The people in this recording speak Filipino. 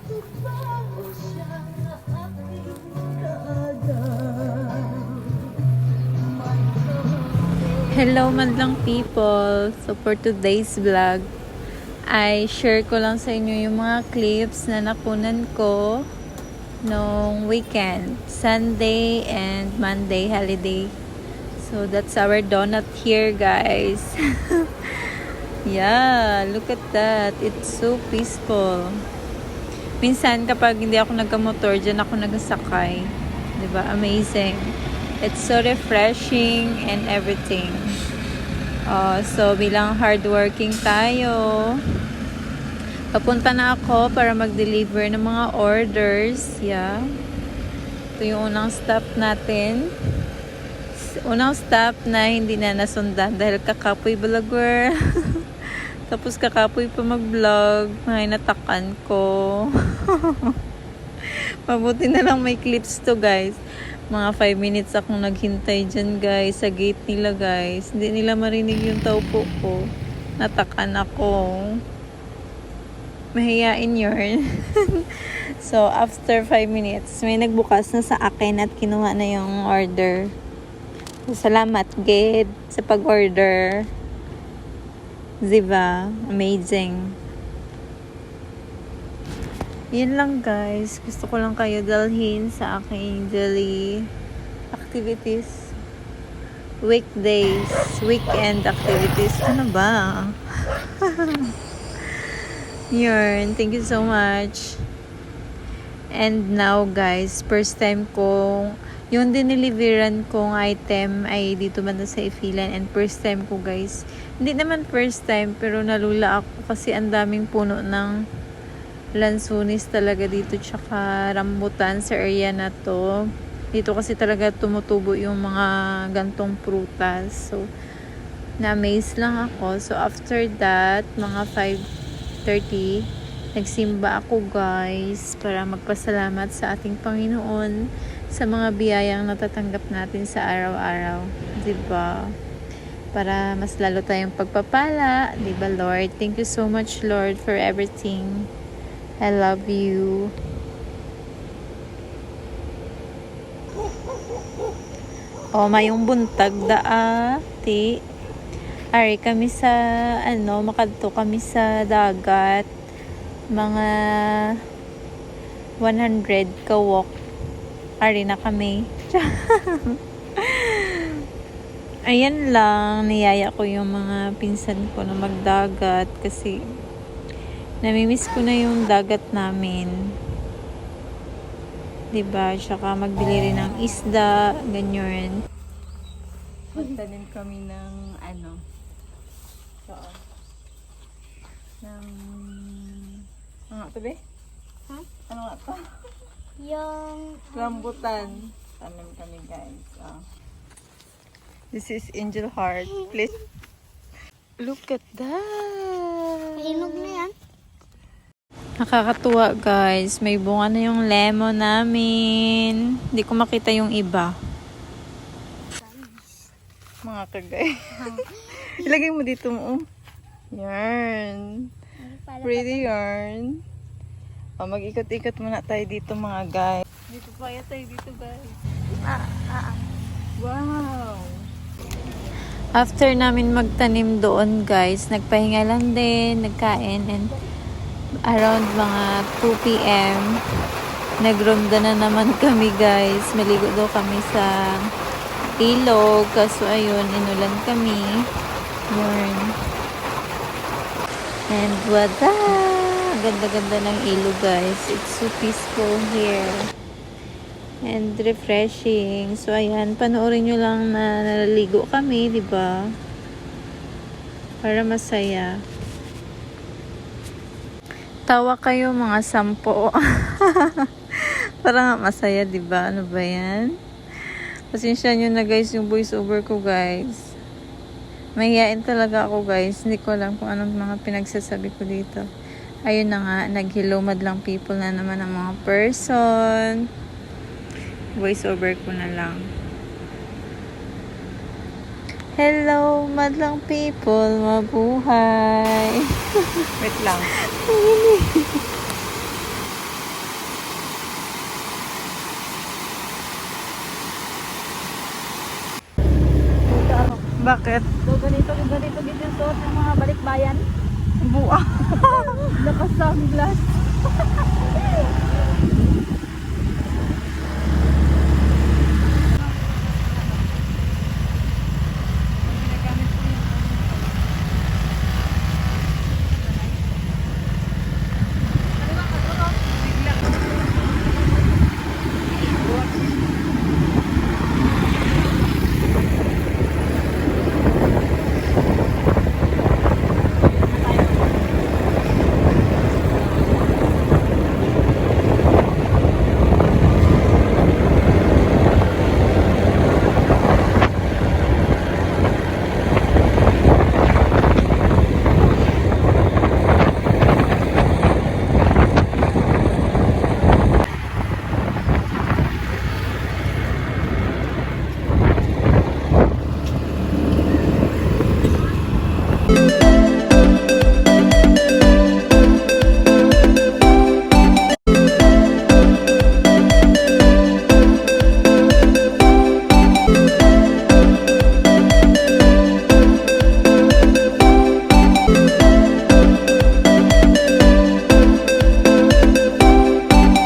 Hello madlang people! So for today's vlog, ay share ko lang sa inyo yung mga clips na nakunan ko nung weekend, Sunday and Monday holiday. So that's our donut here, guys. Yeah, look at that. It's so peaceful. Minsan kapag hindi ako nagkamotor, dyan ako nagsakay. Diba? Amazing. It's so refreshing and everything. So bilang hardworking tayo, papunta na ako para mag-deliver ng mga orders. Yeah. Ito yung unang stop natin. Unang stop na hindi na nasundan dahil kakapoy vlogger. Tapos kakapoy pa mag-vlog. Mga natakan ko. Mabuti na lang may clips to, guys. Mga 5 minutes akong naghintay dyan, guys, sa gate nila, guys. Hindi nila marinig yung taupo ko. Natakan ako. Mahiyain yun. So, after 5 minutes, may nagbukas na sa akin at kinuha na yung order. So, salamat, Ged, sa pag-order. Diba? Amazing. Yan lang, guys. Gusto ko lang kayo dalhin sa aking daily activities. Weekdays. Weekend activities. Ano ba? Yun. Thank you so much. And now, guys, first time kong yung diniliveran kong item ay dito banda sa Ifilan. And first time ko, guys. Hindi naman first time, pero nalula ako kasi ang daming puno ng lansunis talaga dito, tsaka rambutan sa area na to. Dito kasi talaga tumutubo yung mga gantong prutas. So, na-amaze lang ako. So, after that, mga 5:30, nagsimba ako, guys, para magpasalamat sa ating Panginoon sa mga biyayang natatanggap natin sa araw-araw. Diba? Para mas lalo tayong pagpapala. Diba, Lord? Thank you so much, Lord, for everything. I love you. Mayong buntag daa, ti. Ari kami sa, makadto kami sa dagat. Mga 100 ka walk. Ari na kami. Ayan lang, niyaya ko yung mga pinsan ko na magdagat kasi namimiss ko na yung dagat namin. Diba? Tsaka magbili rin ng isda, ganyan. Magtanim kami ng ano ito, be? Ha? Ano nga ito? Yung Rambutan. Tanim kami, guys. This is Angel Heart. Please. Look at that. hinog na yan. Nakakatuwa, guys. May bunga na yung lemon namin. Hindi ko makita yung iba. Mga kagay. Ilagay mo dito mo. Yarn. Pretty yarn. Mag-ikot-ikot muna tayo dito, mga guys. Dito pa tayo dito, guys. Wow. After namin magtanim doon, guys, nagpahinga lang din, nagkain, and around mga 2 p.m. nagronda na naman kami, guys. Maligo daw kami sa ilog. Kaso ayun, inulan kami. Yun. And wada! Ganda-ganda ng ilog, guys. It's so peaceful here. And refreshing. So ayan, panoorin nyo lang na naliligo kami, di ba? Para masaya. Tawa kayo mga 10. Para nga masaya, diba? Ano ba yan? Pasensya nyo na, guys, yung voice over ko, guys. Mahihain talaga ako, guys. Hindi ko alam kung anong mga pinagsasabi ko dito. Ayun na nga, nag-hello madlang people na naman ang mga person. Voice over ko na lang. Hello, madlang people. Mabuhay. Wait lang. Bakit? So, ganito din yung suot ng mga balikbayan. Buwa. Naka-sunglass.